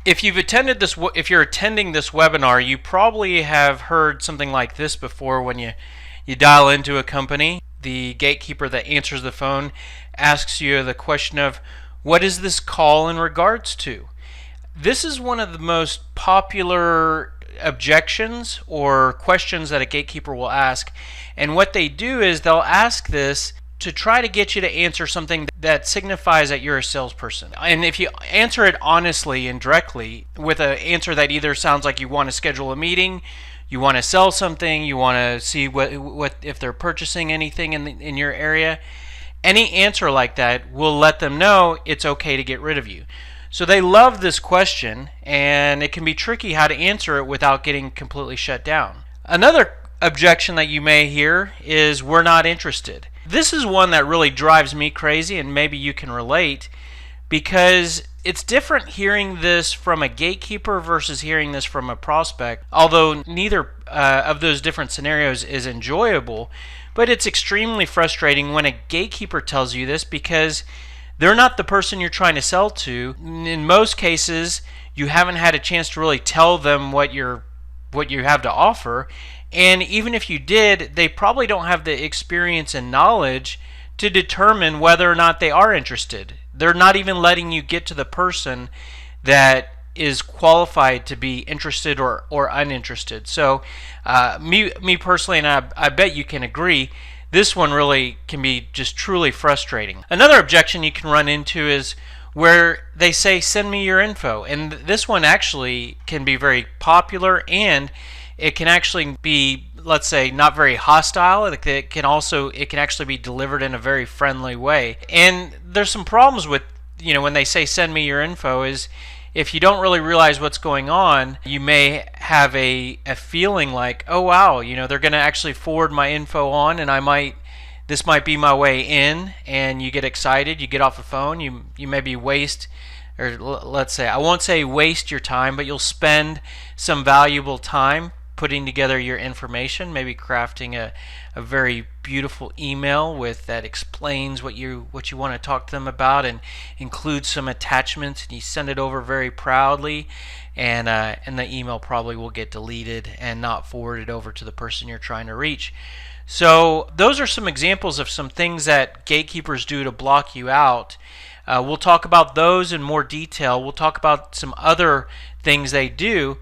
If you're attending this webinar, you probably have heard something like this before. When you dial into a company, the gatekeeper that answers the phone asks you the question of, what is this call in regards to? This is one of the most popular objections or questions that a gatekeeper will ask. And what they do is they'll ask this to try to get you to answer something that signifies that you're a salesperson. And if you answer it honestly and directly with an answer that either sounds like you want to schedule a meeting, you want to sell something, you want to see what if they're purchasing anything in your area, any answer like that will let them know it's okay to get rid of you. So they love this question, and it can be tricky how to answer it without getting completely shut down. Another objection that you may hear is, we're not interested. This is one that really drives me crazy, and maybe you can relate, because it's different hearing this from a gatekeeper versus hearing this from a prospect, although neither of those different scenarios is enjoyable. But it's extremely frustrating when a gatekeeper tells you this, because they're not the person you're trying to sell to. In most cases, you haven't had a chance to really tell them what you have to offer. And even if you did, they probably don't have the experience and knowledge to determine whether or not they are interested. They're not even letting you get to the person that is qualified to be interested or uninterested. So me personally, and I bet you can agree, this one really can be just truly frustrating. Another objection you can run into is where they say, send me your info. And this one actually can be very popular, and it can actually be, let's say, not very hostile. It can actually be delivered in a very friendly way. And there's some problems with, when they say send me your info, is if you don't really realize what's going on, you may have a feeling like, oh wow, they're going to actually forward my info on, and this might be my way in, and you get excited, you get off the phone, you maybe waste, or let's say, I won't say waste your time, but you'll spend some valuable time putting together your information, maybe crafting a very beautiful email that explains what you want to talk to them about, and includes some attachments, and you send it over very proudly, and the email probably will get deleted and not forwarded over to the person you're trying to reach. So those are some examples of some things that gatekeepers do to block you out. We'll talk about those in more detail. We'll talk about some other things they do.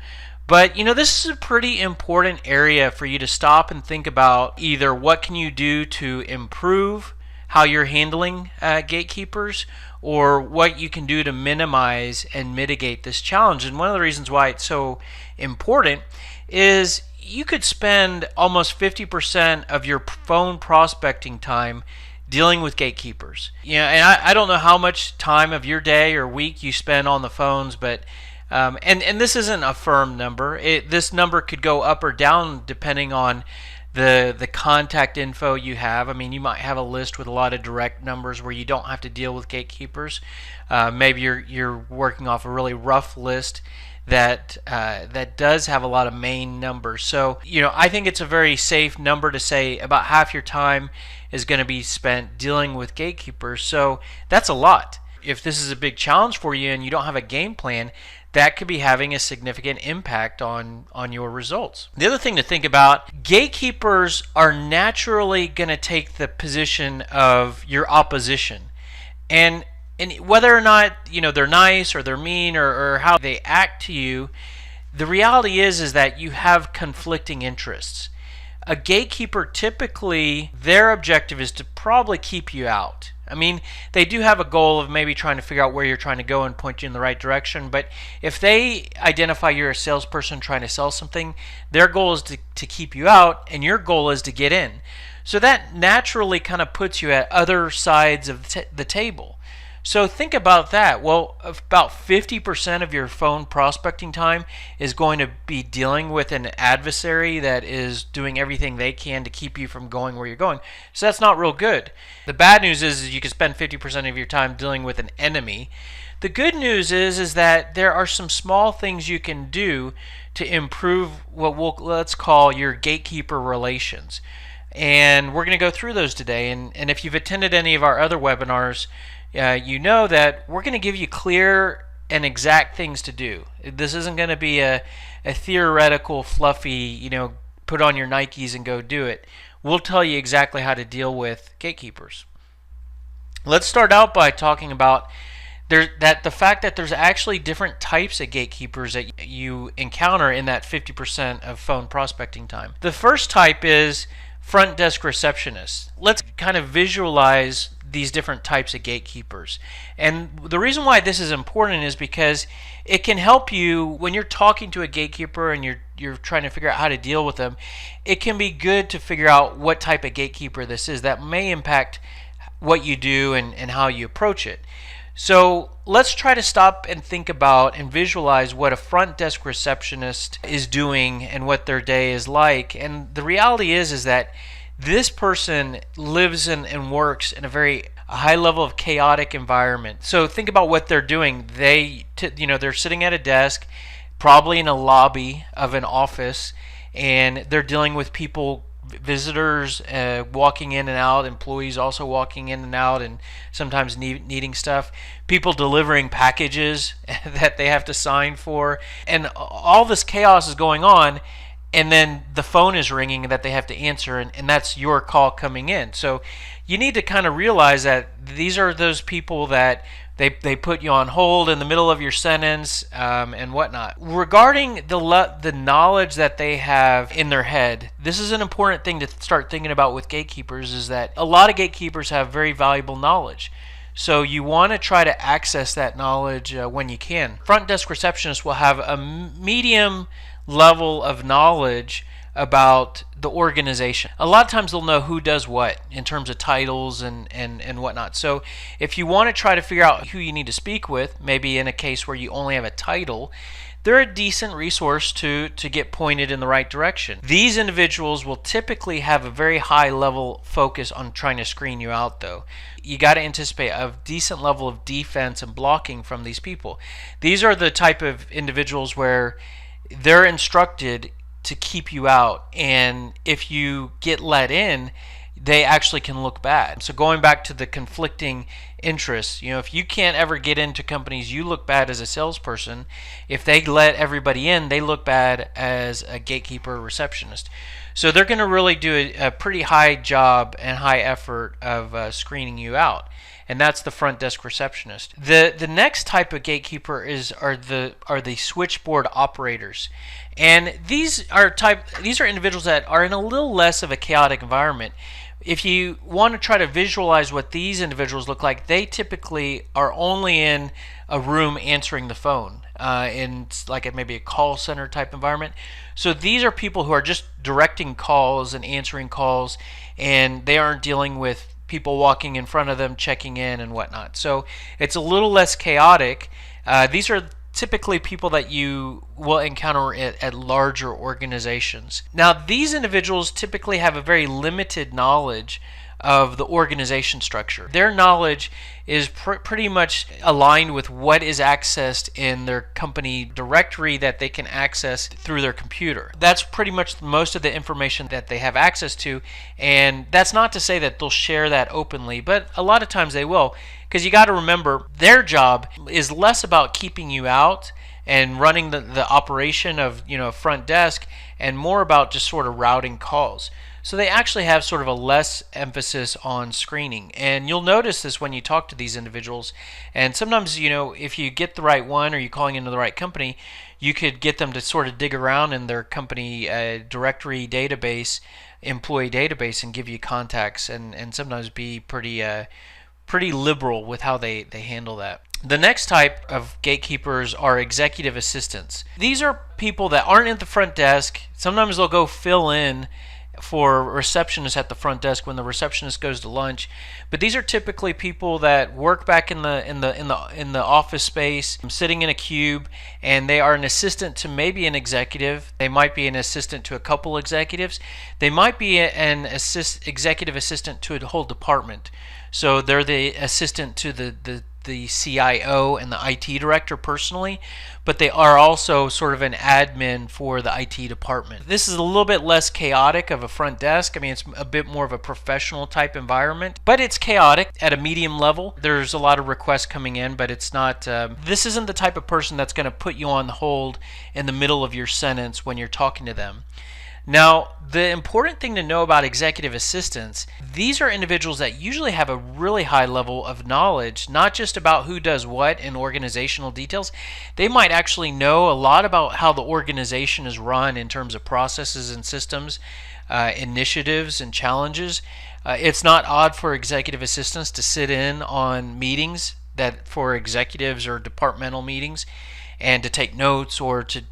But this is a pretty important area for you to stop and think about, either what can you do to improve how you're handling gatekeepers, or what you can do to minimize and mitigate this challenge. And one of the reasons why it's so important is you could spend almost 50% of your phone prospecting time dealing with gatekeepers. And I don't know how much time of your day or week you spend on the phones, but and this isn't a firm number. This number could go up or down depending on the contact info you have. I mean, you might have a list with a lot of direct numbers where you don't have to deal with gatekeepers. Maybe you're working off a really rough list that does have a lot of main numbers. So I think it's a very safe number to say about half your time is going to be spent dealing with gatekeepers. So that's a lot. If this is a big challenge for you and you don't have a game plan, that could be having a significant impact on your results. The other thing to think about, gatekeepers are naturally going to take the position of your opposition. And whether or not they're nice or they're mean, or how they act to you, the reality is that you have conflicting interests. A gatekeeper, typically their objective is to probably keep you out. I mean, they do have a goal of maybe trying to figure out where you're trying to go and point you in the right direction, but if they identify you're a salesperson trying to sell something, their goal is to keep you out, and your goal is to get in. So that naturally kind of puts you at other sides of the table. So think about that. Well, about 50% of your phone prospecting time is going to be dealing with an adversary that is doing everything they can to keep you from going where you're going. So that's not real good. The bad news is you can spend 50% of your time dealing with an enemy. The good news is that there are some small things you can do to improve what let's call your gatekeeper relations. And we're going to go through those today. And if you've attended any of our other webinars, you know that we're going to give you clear and exact things to do. This isn't going to be a theoretical, fluffy, put on your Nikes and go do it. We'll tell you exactly how to deal with gatekeepers. Let's start out by talking about the fact that there's actually different types of gatekeepers that you encounter in that 50% of phone prospecting time. The first type is front desk receptionists. Let's kind of visualize these different types of gatekeepers. And the reason why this is important is because it can help you when you're talking to a gatekeeper and you're trying to figure out how to deal with them. It can be good to figure out what type of gatekeeper this is. That may impact what you do and how you approach it. So let's try to stop and think about and visualize what a front desk receptionist is doing and what their day is like. And the reality is that this person lives and works in a very high level of chaotic environment. So think about what they're doing. They're sitting at a desk, probably in a lobby of an office, and they're dealing with people, visitors walking in and out, employees also walking in and out, and sometimes needing stuff, people delivering packages that they have to sign for, and all this chaos is going on, and then the phone is ringing that they have to answer, and that's your call coming in. So you need to kind of realize that these are those people that they put you on hold in the middle of your sentence and whatnot. Regarding the knowledge that they have in their head, this is an important thing to start thinking about with gatekeepers, is that a lot of gatekeepers have very valuable knowledge. So you want to try to access that knowledge when you can. Front desk receptionists will have a medium level of knowledge about the organization. A lot of times they'll know who does what in terms of titles and whatnot. So if you want to try to figure out who you need to speak with, maybe in a case where you only have a title, they're a decent resource to get pointed in the right direction. These individuals will typically have a very high level focus on trying to screen you out, though. You got to anticipate a decent level of defense and blocking from these people. These are the type of individuals where they're instructed to keep you out, and if you get let in, they actually can look bad. So going back to the conflicting interests, if you can't ever get into companies, you look bad as a salesperson. If they let everybody in, they look bad as a gatekeeper receptionist. So they're going to really do a pretty high job and high effort of screening you out. And that's the front desk receptionist. The next type of gatekeeper are the switchboard operators, and these are individuals that are in a little less of a chaotic environment. If you want to try to visualize what these individuals look like, they typically are only in a room answering the phone in like maybe a call center type environment. So these are people who are just directing calls and answering calls, and they aren't dealing with people walking in front of them, checking in and whatnot. So it's a little less chaotic. These are typically people that you will encounter at larger organizations. Now, these individuals typically have a very limited knowledge of the organization structure. Their knowledge is pretty much aligned with what is accessed in their company directory that they can access through their computer. That's pretty much most of the information that they have access to, and that's not to say that they'll share that openly, but a lot of times they will, because you got to remember their job is less about keeping you out and running the operation of front desk, and more about just sort of routing calls. So they actually have sort of a less emphasis on screening. And you'll notice this when you talk to these individuals. And sometimes, if you get the right one or you're calling into the right company, you could get them to sort of dig around in their company directory database, employee database, and give you contacts, and sometimes be pretty liberal with how they handle that. The next type of gatekeepers are executive assistants. These are people that aren't at the front desk. Sometimes they'll go fill in for receptionists at the front desk when the receptionist goes to lunch, but these are typically people that work back in the office space, sitting in a cube, and they are an assistant to maybe an executive. They might be an assistant to a couple executives. They might be an executive assistant to a whole department. So they're the assistant to the the CIO and the IT director personally, but they are also sort of an admin for the IT department. This is a little bit less chaotic of a front desk. I mean, it's a bit more of a professional type environment, but it's chaotic at a medium level. There's a lot of requests coming in, but it's not, this isn't the type of person that's going to put you on hold in the middle of your sentence when you're talking to them. Now, the important thing to know about executive assistants, these are individuals that usually have a really high level of knowledge, not just about who does what in organizational details. They might actually know a lot about how the organization is run in terms of processes and systems, initiatives and challenges. It's not odd for executive assistants to sit in on meetings that for executives or departmental meetings and to take notes or to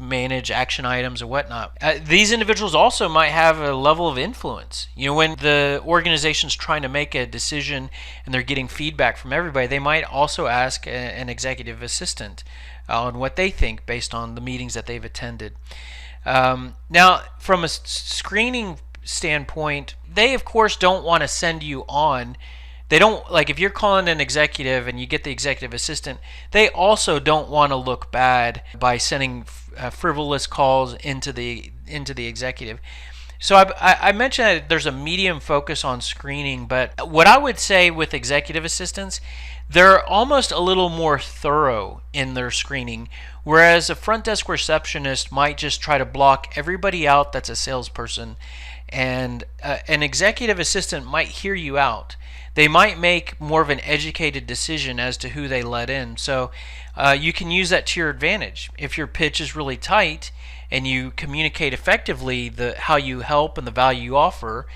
manage action items or whatnot. These individuals also might have a level of influence. When the organization's trying to make a decision and they're getting feedback from everybody, they might also ask an executive assistant on what they think based on the meetings that they've attended. Now, from a screening standpoint, they of course don't want to send you on. They don't, like, if you're calling an executive and you get the executive assistant, they also don't want to look bad by sending frivolous calls into the executive. So I mentioned that there's a medium focus on screening, but what I would say with executive assistants, they're almost a little more thorough in their screening, whereas a front desk receptionist might just try to block everybody out that's a salesperson, and an executive assistant might hear you out. They might make more of an educated decision as to who they let in. So you can use that to your advantage. If your pitch is really tight and you communicate effectively how you help and the value you offer,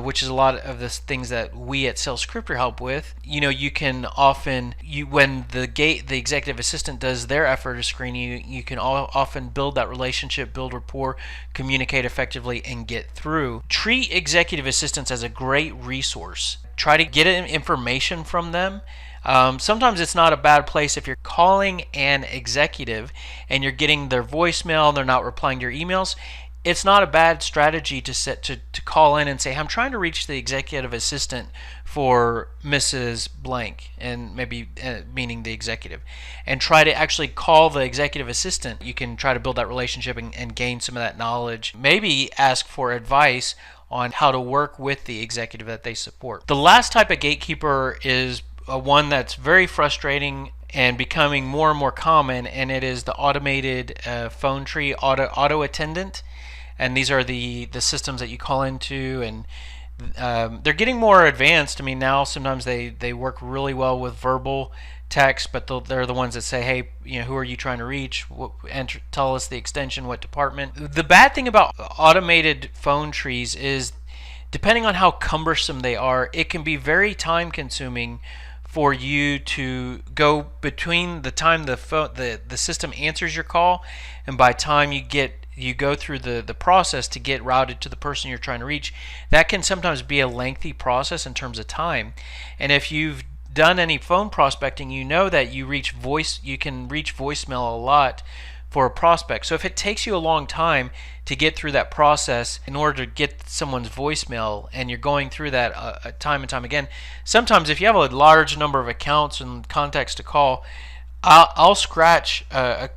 which is a lot of the things that we at SalesScripter help with, you can often, when the executive assistant does their effort of screening, you can often build that relationship, build rapport, communicate effectively, and get through. Treat executive assistants as a great resource. Try to get information from them. Sometimes it's not a bad place if you're calling an executive and you're getting their voicemail and they're not replying to your emails. It's not a bad strategy to call in and say, I'm trying to reach the executive assistant for Mrs. Blank, and maybe meaning the executive, and try to actually call the executive assistant. You can try to build that relationship and gain some of that knowledge. Maybe ask for advice on how to work with the executive that they support. The last type of gatekeeper is one that's very frustrating and becoming more and more common, and it is the automated phone tree auto attendant. And these are the systems that you call into, and they're getting more advanced. I mean, now sometimes they work really well with verbal text, but they're the ones that say, hey, who are you trying to reach? Tell us the extension, what department. The bad thing about automated phone trees is, depending on how cumbersome they are, it can be very time consuming for you to go between the time the system answers your call and by time you go through the process to get routed to the person you're trying to reach. That can sometimes be a lengthy process in terms of time. And if you've done any phone prospecting, you know that you can reach voicemail a lot for a prospect. So if it takes you a long time to get through that process in order to get someone's voicemail, and you're going through that time and time again, sometimes if you have a large number of accounts and contacts to call, I'll scratch a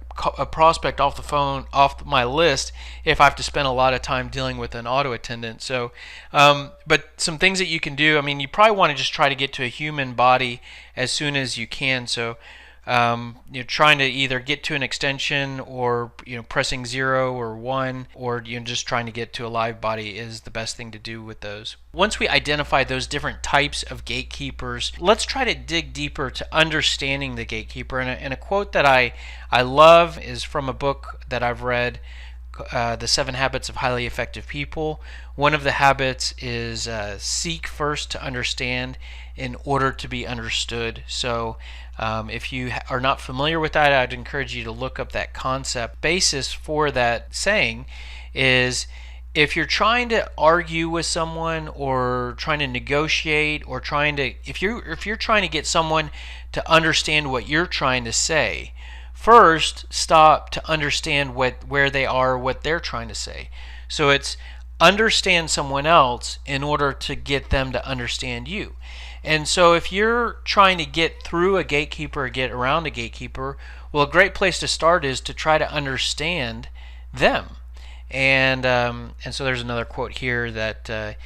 prospect off the phone, off my list, if I have to spend a lot of time dealing with an auto attendant. So, but some things that you can do, I mean, you probably want to just try to get to a human body as soon as you can. So, you're trying to either get to an extension, or pressing 0 or 1, or just trying to get to a live body is the best thing to do with those. Once we identify those different types of gatekeepers, let's try to dig deeper to understanding the gatekeeper. And a quote that I love is from a book that I've read, The 7 Habits of Highly Effective People. One of the habits is seek first to understand in order to be understood. So if you are not familiar with that, I'd encourage you to look up that concept. Basis for that saying is, if you're trying to argue with someone or trying to negotiate, or if you're trying to get someone to understand what you're trying to say, first stop to understand where they are, what they're trying to say. So it's understand someone else in order to get them to understand you. And so if you're trying to get through a gatekeeper or get around a gatekeeper, well, a great place to start is to try to understand them. And so there's another quote here that to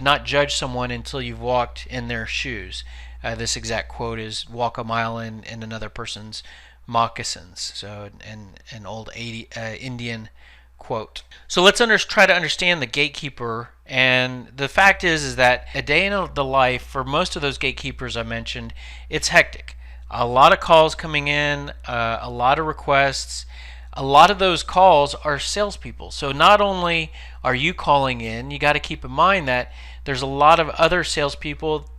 not judge someone until you've walked in their shoes. This exact quote is walk a mile in another person's moccasins. So an old Indian quote. So let's try to understand the gatekeeper. And the fact is that a day in the life for most of those gatekeepers I mentioned, it's hectic. A lot of calls coming in, a lot of requests. A lot of those calls are salespeople. So not only are you calling in, you got to keep in mind that there's a lot of other salespeople,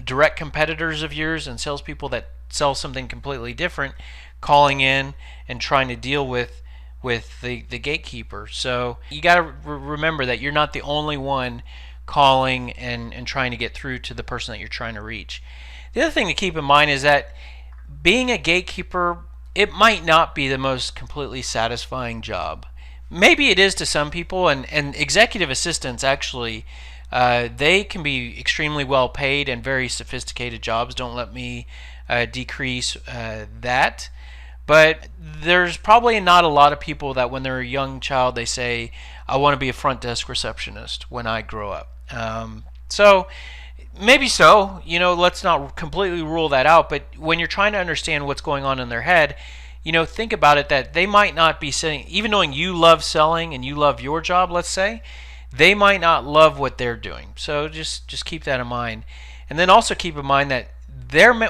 direct competitors of yours, and salespeople that sell something completely different, calling in and trying to deal with the gatekeeper. So you got to remember that you're not the only one calling and trying to get through to the person that you're trying to reach. The other thing to keep in mind is that being a gatekeeper, it might not be the most completely satisfying job. Maybe it is to some people, and executive assistants actually, they can be extremely well paid and very sophisticated jobs. Don't let me decrease that. But there's probably not a lot of people that when they're a young child they say, I want to be a front desk receptionist when I grow up. So maybe so, let's not completely rule that out, but when you're trying to understand what's going on in their head, think about it that they might not be saying, even knowing you love selling and you love your job, let's say, they might not love what they're doing. So just keep that in mind. And then also keep in mind that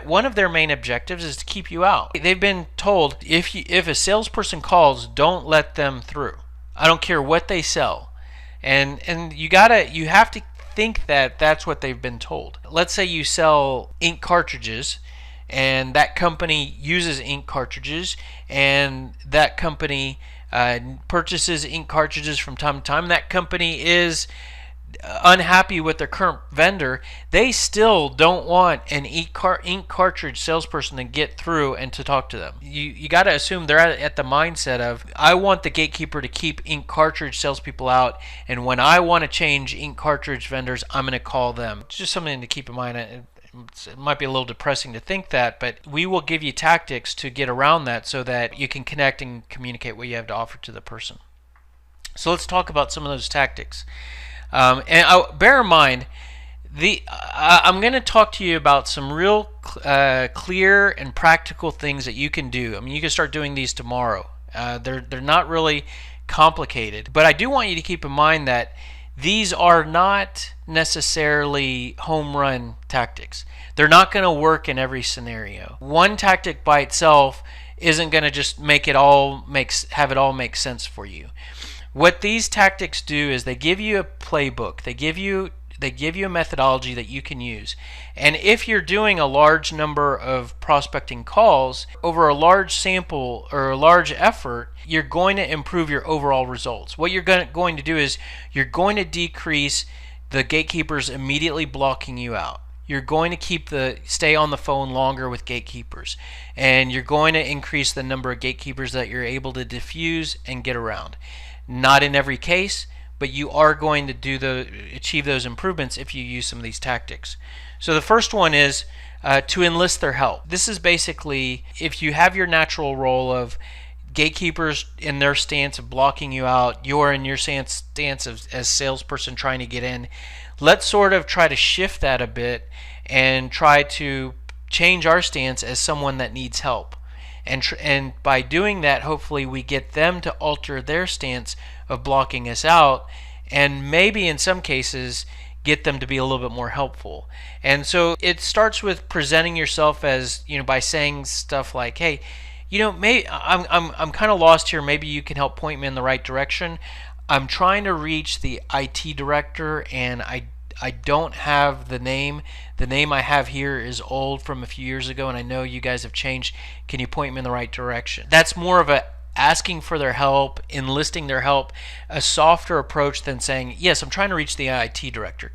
one of their main objectives is to keep you out. They've been told if a salesperson calls, don't let them through. I don't care what they sell. And you have to think that that's what they've been told. Let's say you sell ink cartridges and that company uses ink cartridges and that company purchases ink cartridges from time to time. That company is unhappy with their current vendor. They still don't want an ink cartridge salesperson to get through and to talk to them. You got to assume they're at the mindset of, I want the gatekeeper to keep ink cartridge salespeople out, and when I want to change ink cartridge vendors, I'm going to call them. It's just something to keep in mind. It might be a little depressing to think that, but we will give you tactics to get around that so that you can connect and communicate what you have to offer to the person. So let's talk about some of those tactics. Bear in mind, I'm going to talk to you about some real clear and practical things that you can do. I mean, you can start doing these tomorrow. They're not really complicated, but I do want you to keep in mind that these are not necessarily home run tactics. They're not going to work in every scenario. One tactic by itself isn't going to just have it all make sense for you. What these tactics do is they give you a playbook. They give you a methodology that you can use. And if you're doing a large number of prospecting calls over a large sample or a large effort, you're going to improve your overall results. What you're going to do is you're going to decrease the gatekeepers immediately blocking you out. You're going to stay on the phone longer with gatekeepers, and you're going to increase the number of gatekeepers that you're able to diffuse and get around. Not in every case, but you are going to achieve those improvements if you use some of these tactics. So the first one is to enlist their help. This is basically if you have your natural role of gatekeepers in their stance of blocking you out, you're in your stance as salesperson trying to get in. Let's sort of try to shift that a bit and try to change our stance as someone that needs help. And by doing that, hopefully we get them to alter their stance of blocking us out, and maybe in some cases get them to be a little bit more helpful. And so it starts with presenting yourself as, by saying stuff like, hey, maybe I'm kind of lost here. Maybe you can help point me in the right direction. I'm trying to reach the IT director, and I don't have the name. The name I have here is old from a few years ago, and I know you guys have changed. Can you point me in the right direction? That's more of a asking for their help, enlisting their help, a softer approach than saying, yes, I'm trying to reach the IT director.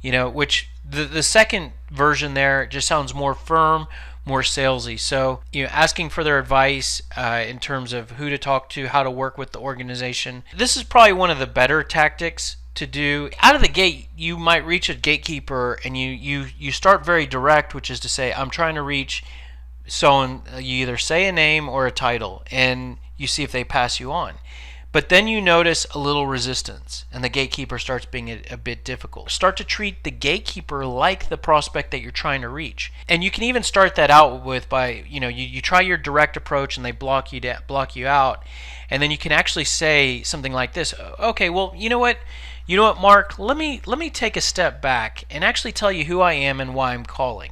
Which the second version there just sounds more firm, more salesy. So, asking for their advice in terms of who to talk to, how to work with the organization. This is probably one of the better tactics to do. Out of the gate, you might reach a gatekeeper and you start very direct, which is to say, I'm trying to reach someone. You either say a name or a title, and you see if they pass you on. But then you notice a little resistance, and the gatekeeper starts being a bit difficult. Start to treat the gatekeeper like the prospect that you're trying to reach. And you can even start that out with by, you try your direct approach and they block you out. And then you can actually say something like this: okay, well, you know what, Mark, let me take a step back and actually tell you who I am and why I'm calling.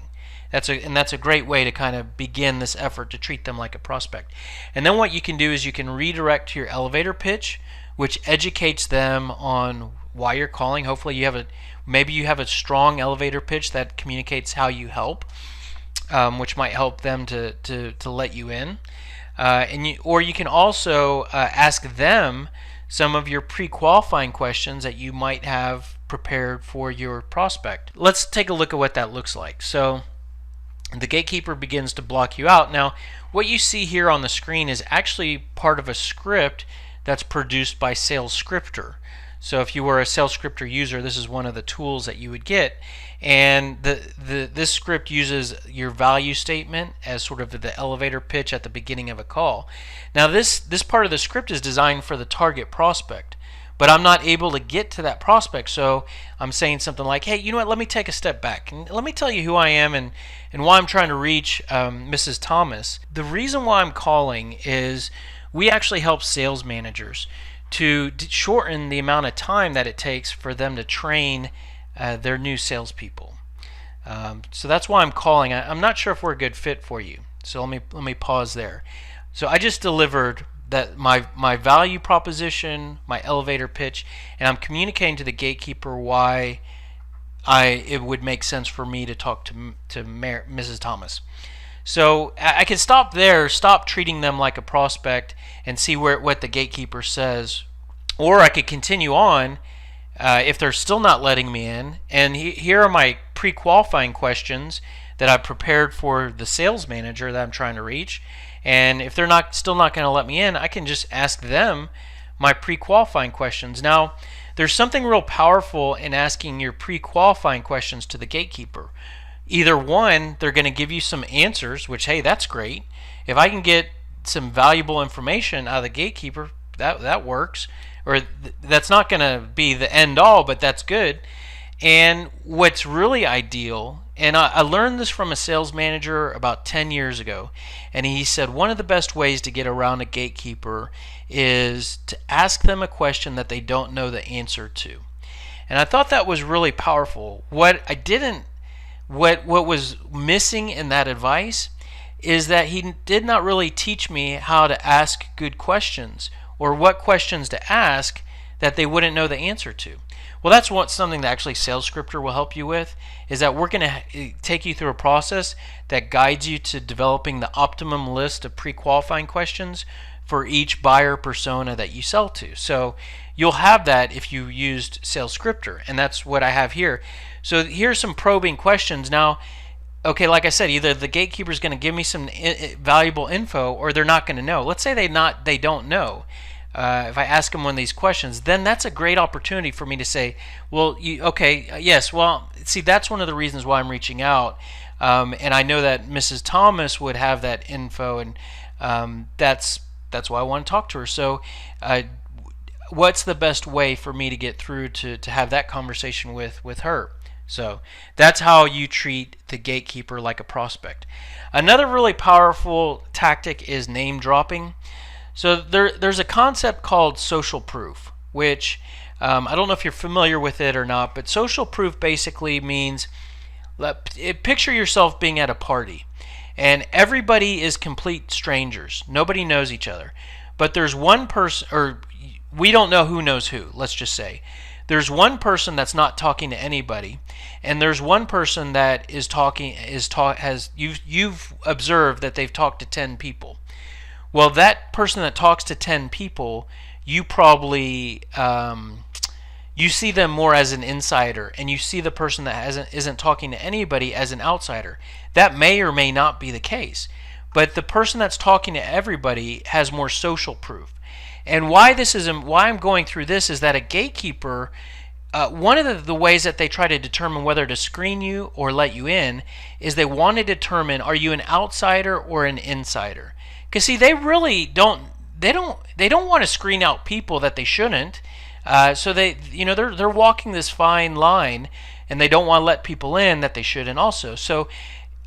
That's a great way to kind of begin this effort to treat them like a prospect. And then what you can do is you can redirect to your elevator pitch, which educates them on why you're calling. Hopefully maybe you have a strong elevator pitch that communicates how you help, which might help them to let you in. Or you can also ask them some of your pre-qualifying questions that you might have prepared for your prospect. Let's take a look at what that looks like. So the gatekeeper begins to block you out. Now, what you see here on the screen is actually part of a script that's produced by SalesScripter. So if you were a SalesScripter user, this is one of the tools that you would get. And this script uses your value statement as sort of the elevator pitch at the beginning of a call. Now, this part of the script is designed for the target prospect, but I'm not able to get to that prospect, so I'm saying something like, hey, you know what, let me take a step back and let me tell you who I am and why I'm trying to reach Mrs. Thomas. The reason why I'm calling is we actually help sales managers to shorten the amount of time that it takes for them to train their new salespeople. So that's why I'm calling. I'm not sure if we're a good fit for you, so let me pause there. So I just delivered that my value proposition, my elevator pitch, and I'm communicating to the gatekeeper why it would make sense for me to talk to Mrs. Thomas. So I can stop there, stop treating them like a prospect, and see what the gatekeeper says. Or I could continue on if they're still not letting me in. And here are my pre-qualifying questions that I've prepared for the sales manager that I'm trying to reach. And if they're still not going to let me in, I can just ask them my pre-qualifying questions. Now, there's something real powerful in asking your pre-qualifying questions to the gatekeeper. Either one, they're going to give you some answers, which, hey, that's great. If I can get some valuable information out of the gatekeeper, that works. Or that's not going to be the end all, but that's good. And what's really ideal, and I learned this from a sales manager about 10 years ago, and he said one of the best ways to get around a gatekeeper is to ask them a question that they don't know the answer to. And I thought that was really powerful. What was missing in that advice is that he did not really teach me how to ask good questions or what questions to ask that they wouldn't know the answer to. Well, that's something that actually SalesScripter will help you with, is that we're going to take you through a process that guides you to developing the optimum list of pre-qualifying questions for each buyer persona that you sell to. So you'll have that if you used SalesScripter, and that's what I have here. So here's some probing questions. Now, okay, like I said, either the gatekeeper is going to give me some valuable info or they're not going to know. Let's say they don't know. If I ask them one of these questions, then that's a great opportunity for me to say, well, yes, well, see, that's one of the reasons why I'm reaching out, and I know that Mrs. Thomas would have that info, and that's why I want to talk to her. So what's the best way for me to get through to have that conversation with her? So that's how you treat the gatekeeper like a prospect. Another really powerful tactic is name dropping. So there's a concept called social proof, which I don't know if you're familiar with it or not, but social proof basically means, picture yourself being at a party, and everybody is complete strangers. Nobody knows each other. But there's one person, or we don't know who knows who, let's just say. There's one person that's not talking to anybody, and there's one person that is talking, you've observed that they've talked to 10 people. Well, that person that talks to 10 people, you probably you see them more as an insider, and you see the person that isn't talking to anybody as an outsider. That may or may not be the case, but the person that's talking to everybody has more social proof. And why I'm going through this is that a gatekeeper one of the ways that they try to determine whether to screen you or let you in is they want to determine, are you an outsider or an insider? Because see, they really don't want to screen out people that they shouldn't. So they're walking this fine line, and they don't want to let people in that they shouldn't also. So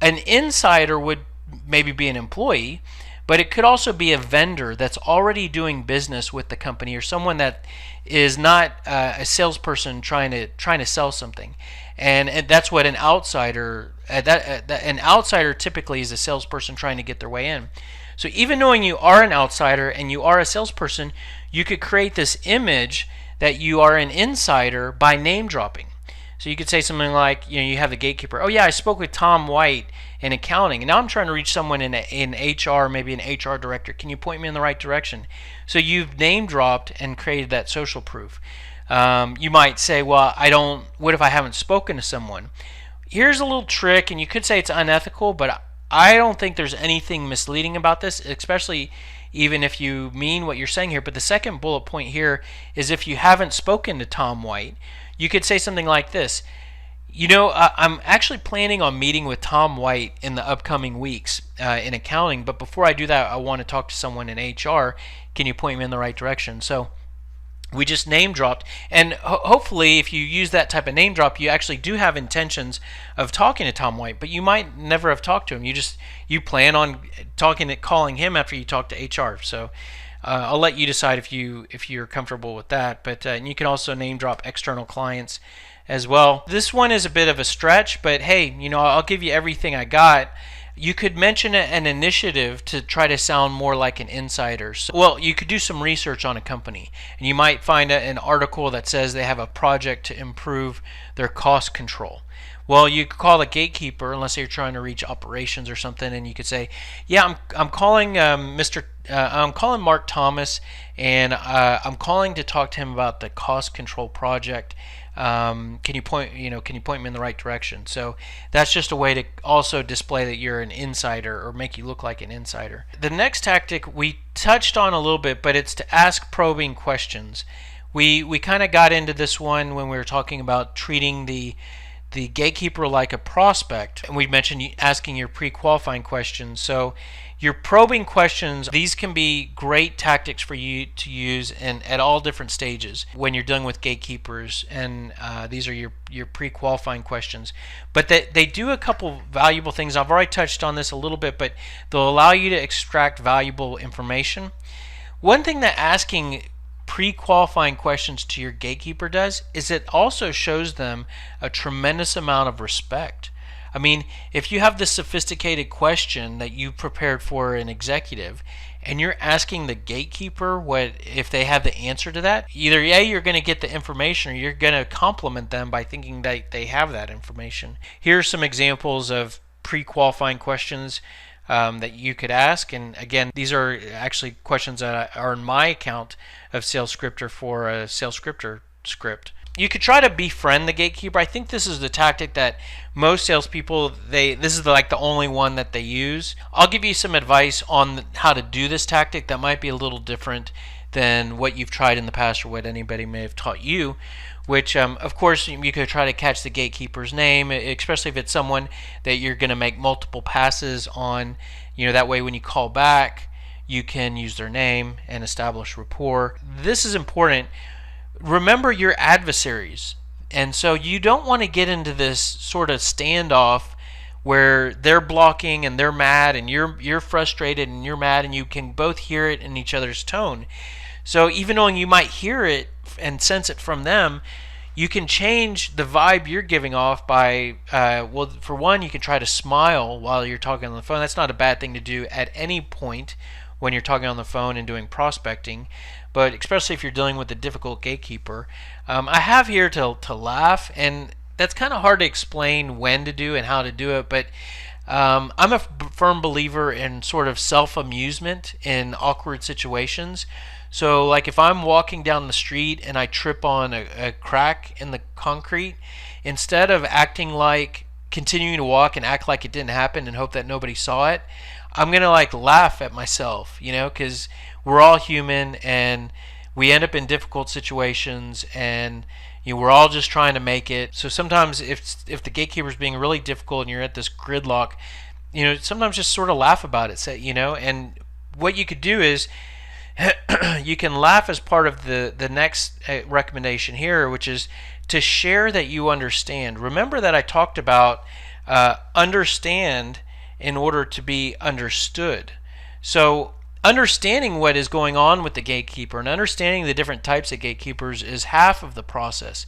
an insider would maybe be an employee, but it could also be a vendor that's already doing business with the company, or someone that is not a salesperson trying to sell something. And that's what an outsider an outsider typically is a salesperson trying to get their way in. So even knowing you are an outsider and you are a salesperson, you could create this image that you are an insider by name dropping. So you could say something like, you have the gatekeeper. Oh yeah, I spoke with Tom White in accounting, and now I'm trying to reach someone in HR, maybe an HR director. Can you point me in the right direction? So you've name dropped and created that social proof. You might say, well, what if I haven't spoken to someone? Here's a little trick, and you could say it's unethical, but I don't think there's anything misleading about this, especially even if you mean what you're saying here. But the second bullet point here is, if you haven't spoken to Tom White, you could say something like this. I'm actually planning on meeting with Tom White in the upcoming weeks in accounting, but before I do that, I want to talk to someone in HR. Can you point me in the right direction? So we just name dropped, and hopefully if you use that type of name drop, you actually do have intentions of talking to Tom White, but you might never have talked to him. You plan on calling him after you talk to HR. So I'll let you decide if you're comfortable with that. But you can also name drop external clients as well. This one is a bit of a stretch, but hey, I'll give you everything I got. You could mention an initiative to try to sound more like an insider. Well, you could do some research on a company, and you might find an article that says they have a project to improve their cost control. Well, you could call the gatekeeper, unless you're trying to reach operations or something, and you could say, "Yeah, I'm calling I'm calling Mark Thomas, and I'm calling to talk to him about the cost control project. Can you point me in the right direction?" So that's just a way to also display that you're an insider, or make you look like an insider. The next tactic we touched on a little bit, but it's to ask probing questions. We kind of got into this one when we were talking about treating the gatekeeper like a prospect, and we mentioned asking your pre-qualifying questions. So your probing questions, these can be great tactics for you to use at all different stages when you're dealing with gatekeepers, and these are your pre-qualifying questions. But they do a couple valuable things. I've already touched on this a little bit, but they'll allow you to extract valuable information. One thing that asking pre-qualifying questions to your gatekeeper does is it also shows them a tremendous amount of respect. I mean, if you have this sophisticated question that you prepared for an executive, and you're asking the gatekeeper what if they have the answer to that, either you're going to get the information, or you're going to compliment them by thinking that they have that information. Here are some examples of pre-qualifying questions that you could ask. And again, these are actually questions that are in my account of SalesScripter for a SalesScripter script. You could try to befriend the gatekeeper. I think this is the tactic that most salespeople, this is like the only one that they use. I'll give you some advice on how to do this tactic that might be a little different than what you've tried in the past, or what anybody may have taught you. Which, of course, you could try to catch the gatekeeper's name, especially if it's someone that you're going to make multiple passes on. That way when you call back, you can use their name and establish rapport. This is important. Remember your adversaries. And so you don't want to get into this sort of standoff where they're blocking and they're mad, and you're frustrated and you're mad, and you can both hear it in each other's tone. So even though you might hear it and sense it from them, you can change the vibe you're giving off by, well, for one, you can try to smile while you're talking on the phone. That's not a bad thing to do at any point when you're talking on the phone and doing prospecting, but especially if you're dealing with a difficult gatekeeper. I have here to laugh, and that's kind of hard to explain when to do and how to do it, but I'm a firm believer in sort of self-amusement in awkward situations. So like if I'm walking down the street and I trip on a crack in the concrete, instead of continuing to walk and act like it didn't happen and hope that nobody saw it, I'm going to laugh at myself, because we're all human and we end up in difficult situations, and we're all just trying to make it. So sometimes if the gatekeeper is being really difficult and you're at this gridlock, sometimes just sort of laugh about it. Say, and what you could do is you can laugh as part of the next recommendation here, which is to share that you understand. Remember that I talked about understand in order to be understood. So understanding what is going on with the gatekeeper and understanding the different types of gatekeepers is half of the process.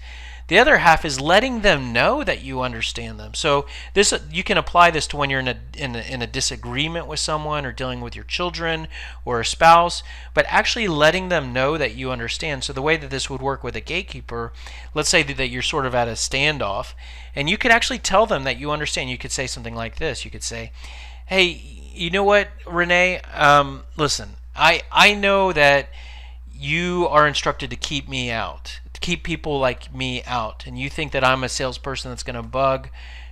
The other half is letting them know that you understand them. So this, you can apply this to when you're in a disagreement with someone or dealing with your children or a spouse, but actually letting them know that you understand. So the way that this would work with a gatekeeper, let's say that you're sort of at a standoff, and you could actually tell them that you understand. You could say something like this. You could say, hey, you know what, Renee? Listen, I know that you are instructed to keep me out, to keep people like me out, and you think that I'm a salesperson that's going to bug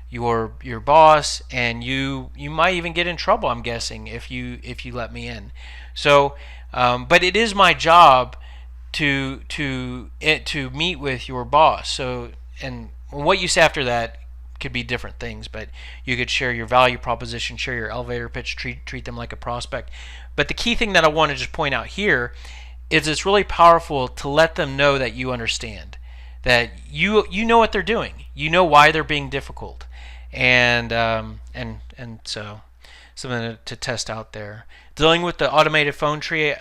your boss, and you might even get in trouble, I'm guessing, if you let me in. So, but it is my job to meet with your boss. So, and what you say after that could be different things, but you could share your value proposition, share your elevator pitch, treat them like a prospect. But the key thing that I want to just point out here is it's really powerful to let them know that you understand, that you know what they're doing, you know why they're being difficult, and so something to test out there. Dealing with the automated phone tree,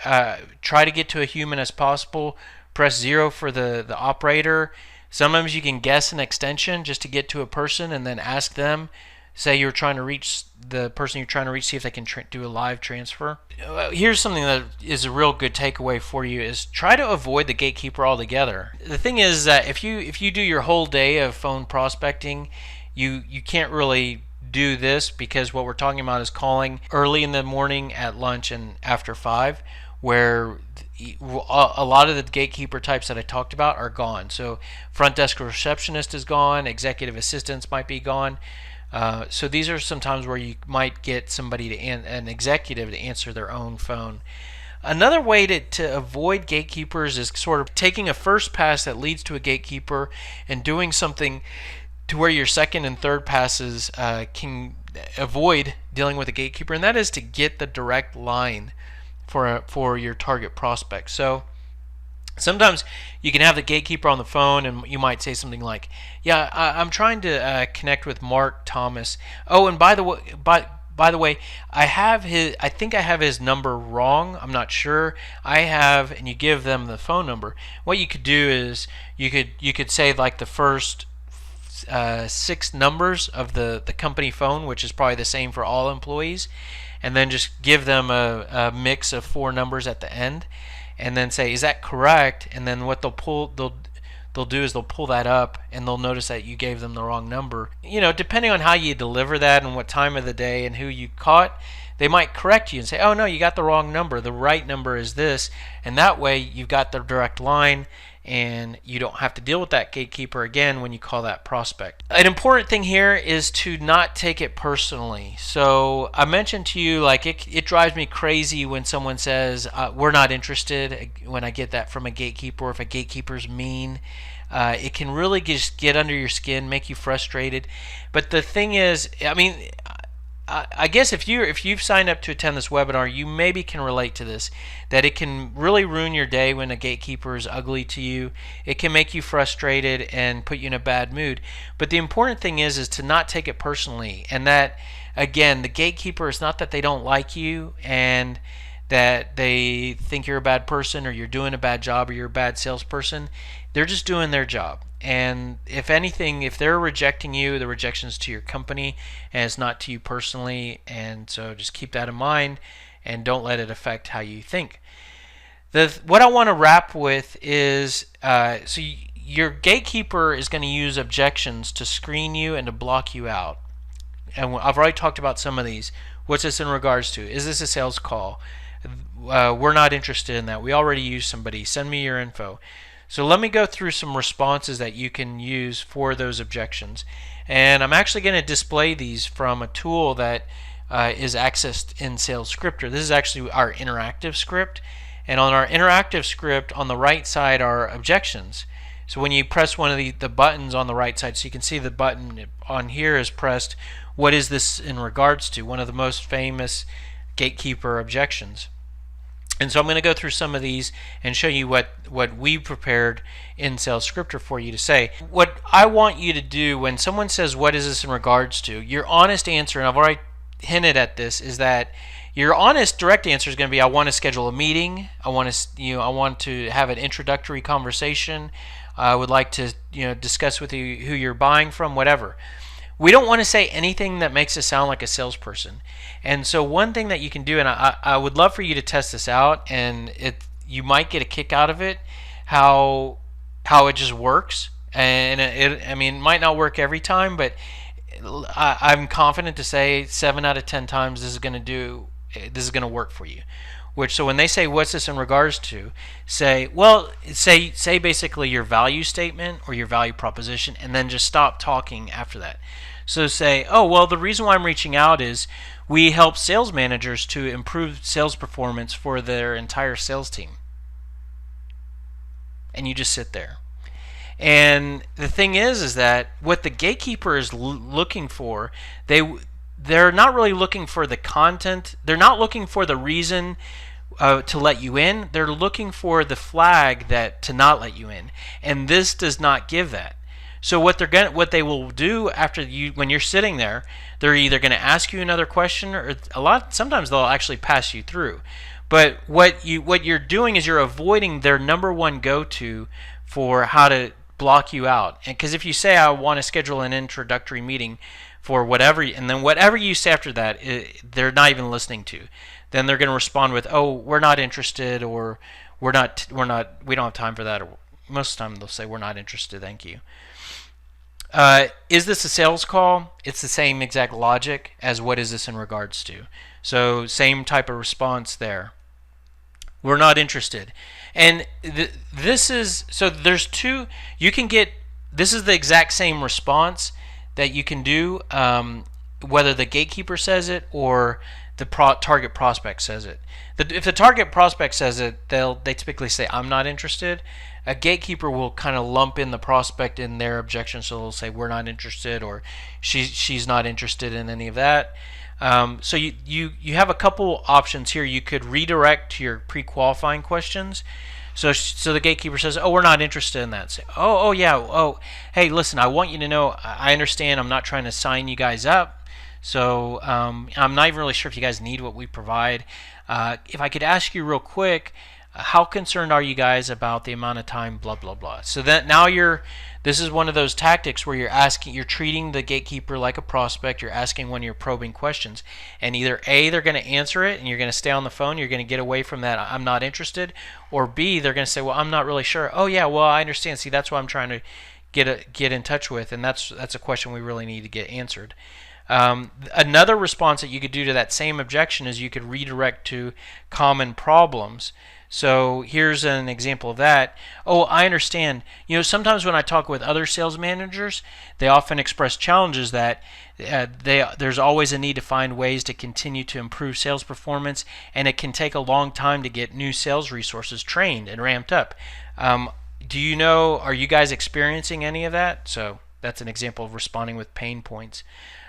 try to get to a human as possible. Press 0 for the operator. Sometimes you can guess an extension just to get to a person and then ask them. Say you're trying to reach the person you're trying to reach, see if they can do a live transfer. Here's something that is a real good takeaway for you: is try to avoid the gatekeeper altogether. The thing is that if you do your whole day of phone prospecting, you can't really do this, because what we're talking about is calling early in the morning, at lunch, and after 5, where a lot of the gatekeeper types that I talked about are gone. So front desk receptionist is gone, executive assistants might be gone. So these are some times where you might get somebody an executive to answer their own phone. Another way to avoid gatekeepers is sort of taking a first pass that leads to a gatekeeper and doing something to where your second and third passes can avoid dealing with a gatekeeper, and that is to get the direct line for your target prospect. So sometimes you can have the gatekeeper on the phone, and you might say something like, "Yeah, I'm trying to connect with Mark Thomas. Oh, and by the way, I think I have his number wrong. I'm not sure. And you give them the phone number. What you could do is you could say like the first 6 numbers of the company phone, which is probably the same for all employees, and then just give them a mix of 4 numbers at the end, and then say, is that correct? And then what they'll do is they'll pull that up, and they'll notice that you gave them the wrong number. Depending on how you deliver that and what time of the day and who you caught, they might correct you and say, oh no, you got the wrong number. The right number is this. And that way you've got the direct line, and you don't have to deal with that gatekeeper again when you call that prospect. An important thing here is to not take it personally. So I mentioned to you, like, it drives me crazy when someone says, we're not interested, when I get that from a gatekeeper, or if a gatekeeper's mean. It can really just get under your skin, make you frustrated. But the thing is, I guess if you've signed up to attend this webinar, you maybe can relate to this, that it can really ruin your day when a gatekeeper is ugly to you. It can make you frustrated and put you in a bad mood. But the important thing is to not take it personally, and that, again, the gatekeeper is not that they don't like you and that they think you're a bad person or you're doing a bad job or you're a bad salesperson. They're just doing their job. And if anything, if they're rejecting you, the rejection's to your company and it's not to you personally. And so just keep that in mind and don't let it affect how you think. What I want to wrap with is, your gatekeeper is going to use objections to screen you and to block you out. And I've already talked about some of these. What's this in regards to? Is this a sales call? We're not interested in that. We already used somebody. Send me your info. So let me go through some responses that you can use for those objections. And I'm actually going to display these from a tool that is accessed in Sales Scripter. This is actually our interactive script. And on our interactive script, on the right side are objections. So when you press one of the buttons on the right side, so you can see the button on here is pressed, what is this in regards to? One of the most famous gatekeeper objections. And so I'm going to go through some of these and show you what we prepared in SalesScripter for you to say. What I want you to do when someone says, what is this in regards to? Your honest answer, and I've already hinted at this, is that your honest direct answer is going to be, I want to schedule a meeting. I want to have an introductory conversation. I would like to discuss with you who you're buying from, whatever. We don't want to say anything that makes us sound like a salesperson. And so one thing that you can do, and I would love for you to test this out, and you might get a kick out of it, how it just works. And it might not work every time, but I'm confident to say 7 out of 10 times this is going to work for you. So when they say, what's this in regards to, say basically your value statement or your value proposition, and then just stop talking after that. So say, oh, well, the reason why I'm reaching out is we help sales managers to improve sales performance for their entire sales team. And you just sit there. And the thing is that what the gatekeeper is looking for, they're not really looking for the content. They're not looking for the reason to let you in. They're looking for the flag to not let you in, and this does not give that. So what they will do when you're sitting there, they're either going to ask you another question, or sometimes they'll actually pass you through. But what you're doing is you're avoiding their number one go-to for how to block you out. And because if you say, I want to schedule an introductory meeting for whatever, and then whatever you say after that, they're not even listening to. Then they're going to respond with, oh, we're not interested, or we don't have time for that. Or most of the time they'll say, we're not interested, thank you. Is this a sales call? It's the same exact logic as what is this in regards to. So same type of response there. We're not interested. And there's two, this is the exact same response that you can do, whether the gatekeeper says it or the target prospect says it. If the target prospect says it, they typically say, I'm not interested. A gatekeeper will kind of lump in the prospect in their objection, so they'll say, we're not interested, or she's not interested in any of that. So you have a couple options here. You could redirect to your pre-qualifying questions. So the gatekeeper says, oh, we're not interested in that. Say, oh yeah, oh, hey, listen, I want you to know, I understand I'm not trying to sign you guys up. So I'm not even really sure if you guys need what we provide. If I could ask you real quick, how concerned are you guys about the amount of time, blah, blah, blah. So that now this is one of those tactics where you're treating the gatekeeper like a prospect. You're asking one of your probing questions, and either A, they're going to answer it and you're going to stay on the phone, you're going to get away from that, I'm not interested, or B, they're going to say, well, I'm not really sure. Oh yeah, well, I understand. See, that's what I'm trying to get in touch with, and that's a question we really need to get answered. Another response that you could do to that same objection is you could redirect to common problems. So here's an example of that. Oh, I understand. Sometimes when I talk with other sales managers, they often express challenges that there's always a need to find ways to continue to improve sales performance, and it can take a long time to get new sales resources trained and ramped up. Are you guys experiencing any of that? So that's an example of responding with pain points.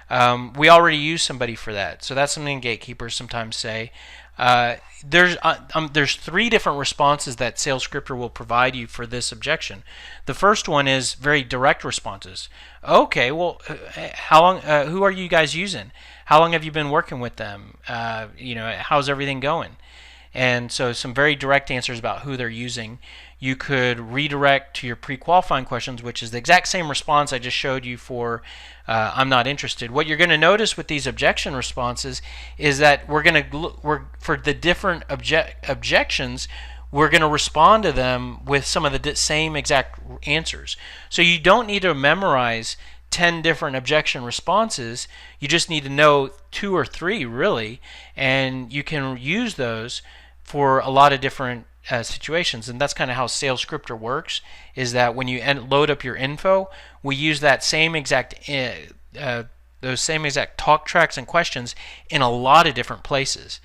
We already use somebody for that, so that's something gatekeepers sometimes say. There's 3 different responses that SalesScripter will provide you for this objection. The first one is very direct responses. Okay, well, how long? Who are you guys using? How long have you been working with them? How's everything going? And so some very direct answers about who they're using. You could redirect to your pre-qualifying questions, which is the exact same response I just showed you for I'm not interested. What you're going to notice with these objection responses is that for the different objections, we're going to respond to them with some of the same exact answers. So you don't need to memorize 10 different objection responses. You just need to know 2 or 3 really, and you can use those for a lot of different situations. And that's kind of how SalesScripter works, is that when you load up your info, we use that same exact those same exact talk tracks and questions in a lot of different places.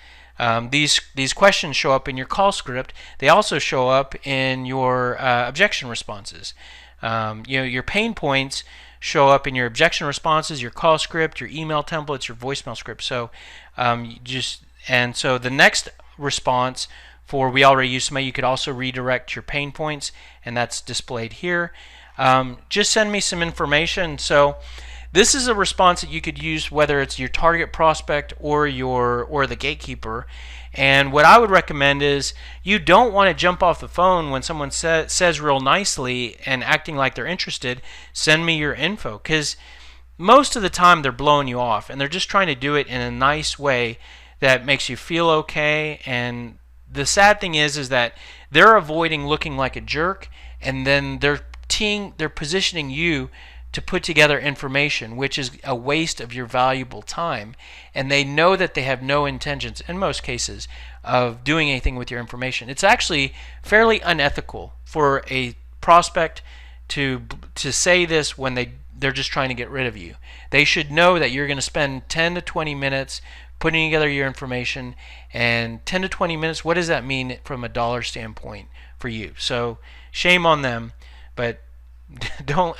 These questions show up in your call script. They also show up in your objection responses. Your pain points show up in your objection responses, your call script, your email templates, your voicemail script. So so the next response for we already used somebody, you could also redirect your pain points, and that's displayed here. Just send me some information. So this is a response that you could use whether it's your target prospect or the gatekeeper. And what I would recommend is you don't want to jump off the phone when someone says real nicely and acting like they're interested, send me your info, because most of the time they're blowing you off and they're just trying to do it in a nice way that makes you feel okay. And the sad thing is that they're avoiding looking like a jerk, and then they're positioning you to put together information, which is a waste of your valuable time. And they know that they have no intentions, in most cases, of doing anything with your information. It's actually fairly unethical for a prospect to say this when they're just trying to get rid of you. They should know that you're going to spend 10 to 20 minutes putting together your information, and 10 to 20 minutes, what does that mean from a dollar standpoint for you? So shame on them, but don't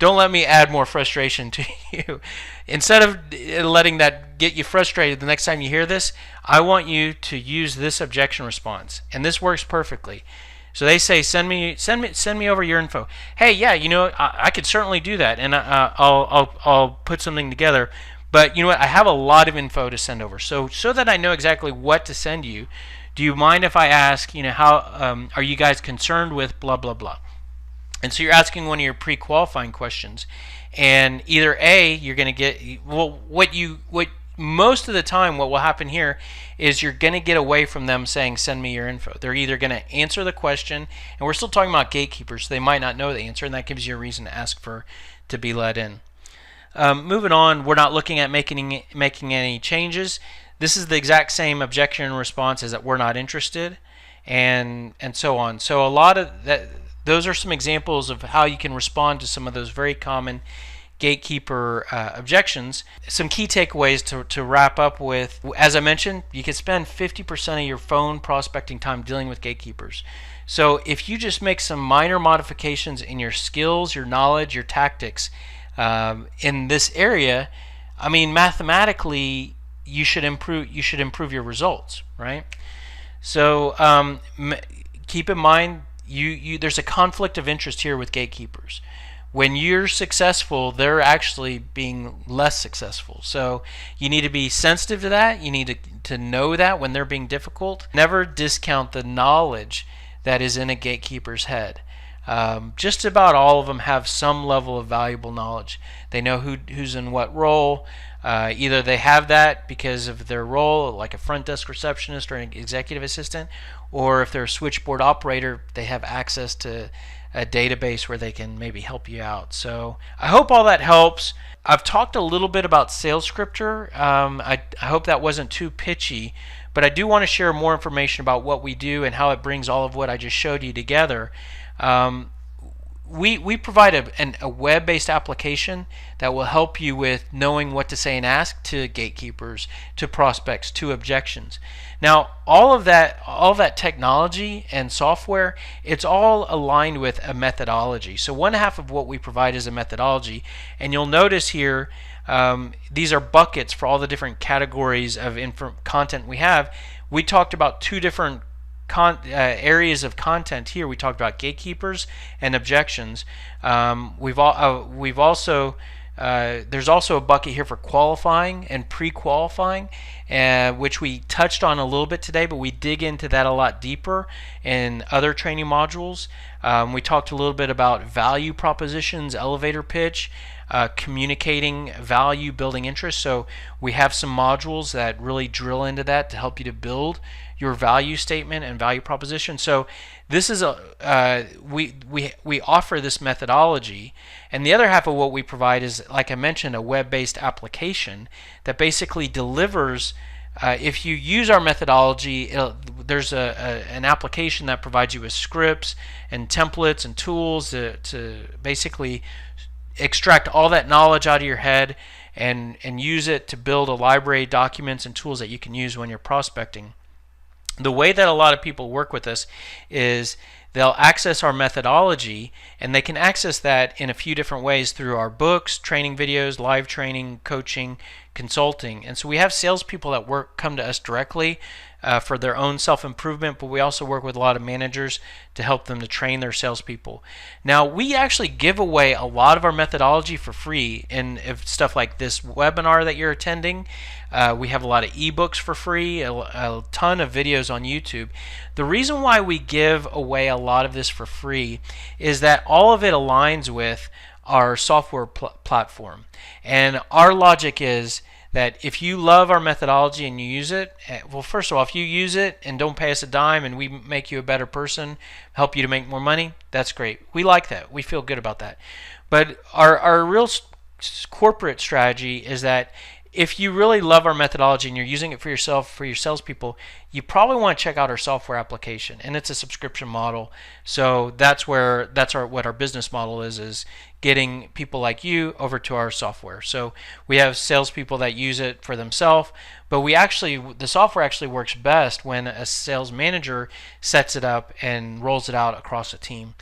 let me add more frustration to you. Instead of letting that get you frustrated the next time you hear this, I want you to use this objection response, and this works perfectly. So they say, send me over your info. Hey, yeah, I could certainly do that, and I'll put something together. But you know what? I have a lot of info to send over. So that I know exactly what to send you, do you mind if I ask, how are you guys concerned with blah blah blah? And so you're asking one of your pre-qualifying questions, and either A, you're going to get, what most of the time what will happen here is you're going to get away from them saying send me your info. They're either going to answer the question, and we're still talking about gatekeepers, so they might not know the answer, and that gives you a reason to ask to be let in. Moving on, we're not looking at making any changes. This is the exact same objection and response as that we're not interested, and so on. So a lot of that. Those are some examples of how you can respond to some of those very common gatekeeper objections. Some key takeaways to wrap up with. As I mentioned, you can spend 50% of your phone prospecting time dealing with gatekeepers. So if you just make some minor modifications in your skills, your knowledge, your tactics in this area, I mean, mathematically, you should improve your results, right? So keep in mind, there's a conflict of interest here with gatekeepers. When you're successful, they're actually being less successful. So you need to be sensitive to that. You need to know that when they're being difficult. Never discount the knowledge that is in a gatekeeper's head. Just about all of them have some level of valuable knowledge. They know who's in what role. Either they have that because of their role, like a front desk receptionist or an executive assistant, or if they're a switchboard operator, they have access to a database where they can maybe help you out. So I hope all that helps. I've talked a little bit about SalesScripter. I hope that wasn't too pitchy, but I do want to share more information about what we do and how it brings all of what I just showed you together. We provide a web-based application that will help you with knowing what to say and ask to gatekeepers, to prospects, to objections. Now, all of that technology and software, it's all aligned with a methodology. So one half of what we provide is a methodology, and you'll notice here these are buckets for all the different categories of content we have. We talked about two different areas of content here. We talked about gatekeepers and objections. We've also there's also a bucket here for qualifying and pre-qualifying, which we touched on a little bit today, but we dig into that a lot deeper in other training modules. We talked a little bit about value propositions, elevator pitch, communicating value, building interest. So we have some modules that really drill into that to help you to build your value statement and value proposition. So this is we offer this methodology, and the other half of what we provide is, like I mentioned, a web-based application that basically delivers. If you use our methodology, there's an application that provides you with scripts and templates and tools to basically extract all that knowledge out of your head and use it to build a library of documents and tools that you can use when you're prospecting. The way that a lot of people work with us is they'll access our methodology, and they can access that in a few different ways through our books, training videos, live training, coaching, consulting. And so we have salespeople that come to us directly for their own self-improvement, but we also work with a lot of managers to help them to train their salespeople. Now, we actually give away a lot of our methodology for free in stuff like this webinar that you're attending. We have a lot of ebooks for free, a ton of videos on YouTube. The reason why we give away a lot of this for free is that all of it aligns with our software platform. And our logic is that if you love our methodology and you use it, well, first of all, if you use it and don't pay us a dime and we make you a better person, help you to make more money, that's great. We like that. We feel good about that. But our real corporate strategy is that if you really love our methodology and you're using it for yourself, for your salespeople, you probably want to check out our software application, and it's a subscription model. So what our business model is getting people like you over to our software. So we have salespeople that use it for themselves, but the software actually works best when a sales manager sets it up and rolls it out across a team.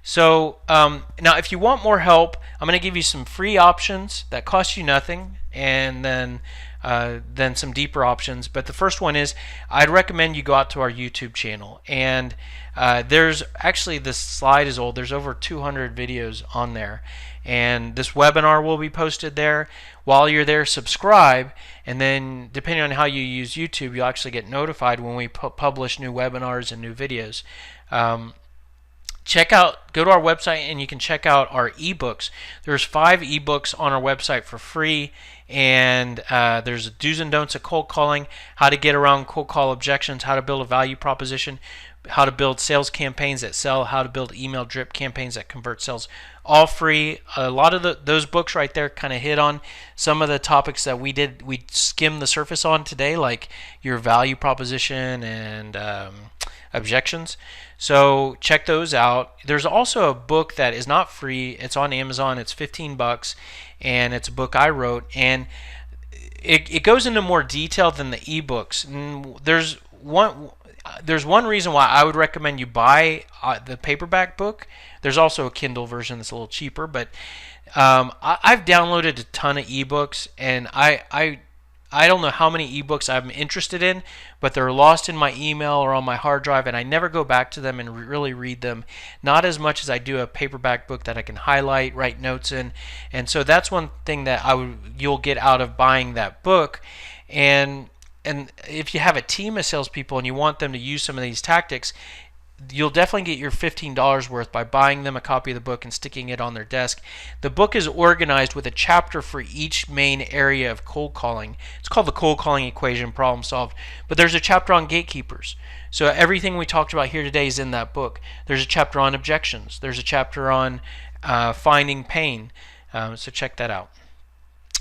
So now if you want more help, I'm going to give you some free options that cost you nothing, and then some deeper options. But the first one is I'd recommend you go out to our YouTube channel. And there's actually, this slide is old. There's over 200 videos on there. And this webinar will be posted there. While you're there, subscribe. And then depending on how you use YouTube, you'll actually get notified when we publish new webinars and new videos. Go to our website and you can check out our ebooks. There's 5 ebooks on our website for free, and there's do's and don'ts of cold calling, how to get around cold call objections, how to build a value proposition, how to build sales campaigns that sell, how to build email drip campaigns that convert sales, all free. A lot of those books right there kind of hit on some of the topics that we skimmed the surface on today, like your value proposition and objections. So check those out. There's also a book that is not free. It's on Amazon. It's $15, and it's a book I wrote, and it goes into more detail than the ebooks. And there's one reason why I would recommend you buy the paperback book. There's also a Kindle version that's a little cheaper, but I've downloaded a ton of ebooks, and I don't know how many ebooks I'm interested in, but they're lost in my email or on my hard drive, and I never go back to them and really read them. Not as much as I do a paperback book that I can highlight, write notes in. And so that's one thing that you'll get out of buying that book. And if you have a team of salespeople and you want them to use some of these tactics, you'll definitely get your $15 worth by buying them a copy of the book and sticking it on their desk. The book is organized with a chapter for each main area of cold calling. It's called the Cold Calling Equation, Problem Solved. But there's a chapter on gatekeepers. So everything we talked about here today is in that book. There's a chapter on objections. There's a chapter on finding pain. So check that out.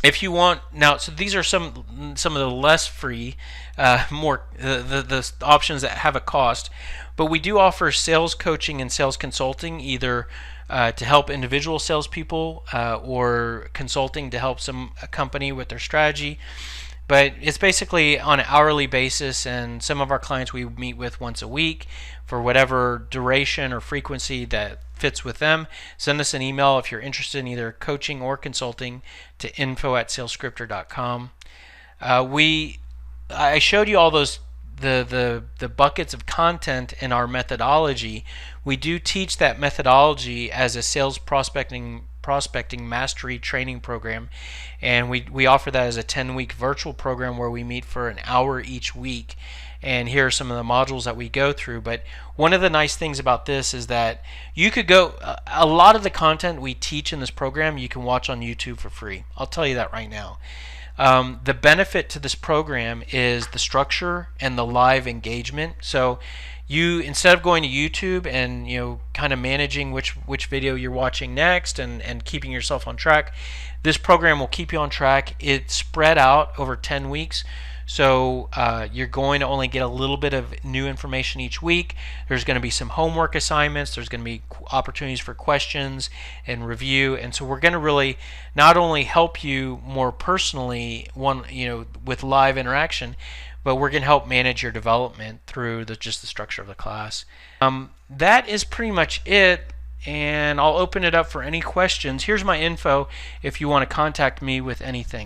If you want now, so these are some of the less free, the options that have a cost. But we do offer sales coaching and sales consulting, either to help individual salespeople or consulting to help a company with their strategy. But it's basically on an hourly basis, and some of our clients we meet with once a week for whatever duration or frequency that fits with them. Send us an email if you're interested in either coaching or consulting to info@salescriptor.com. I showed you all those the buckets of content in our methodology. We do teach that methodology as a sales prospecting mastery training program, and we offer that as a 10-week virtual program where we meet for an hour each week. And here are some of the modules that we go through. But one of the nice things about this is that you could go, a lot of the content we teach in this program you can watch on YouTube for free. I'll tell you that right now. The benefit to this program is the structure and the live engagement. So you, instead of going to YouTube and kind of managing which video you're watching next and keeping yourself on track, this program will keep you on track. It's spread out over 10 weeks. So you're going to only get a little bit of new information each week. There's going to be some homework assignments. There's going to be opportunities for questions and review. And so we're going to really not only help you more personally, with live interaction, but we're going to help manage your development through just the structure of the class. That is pretty much it. And I'll open it up for any questions. Here's my info if you want to contact me with anything.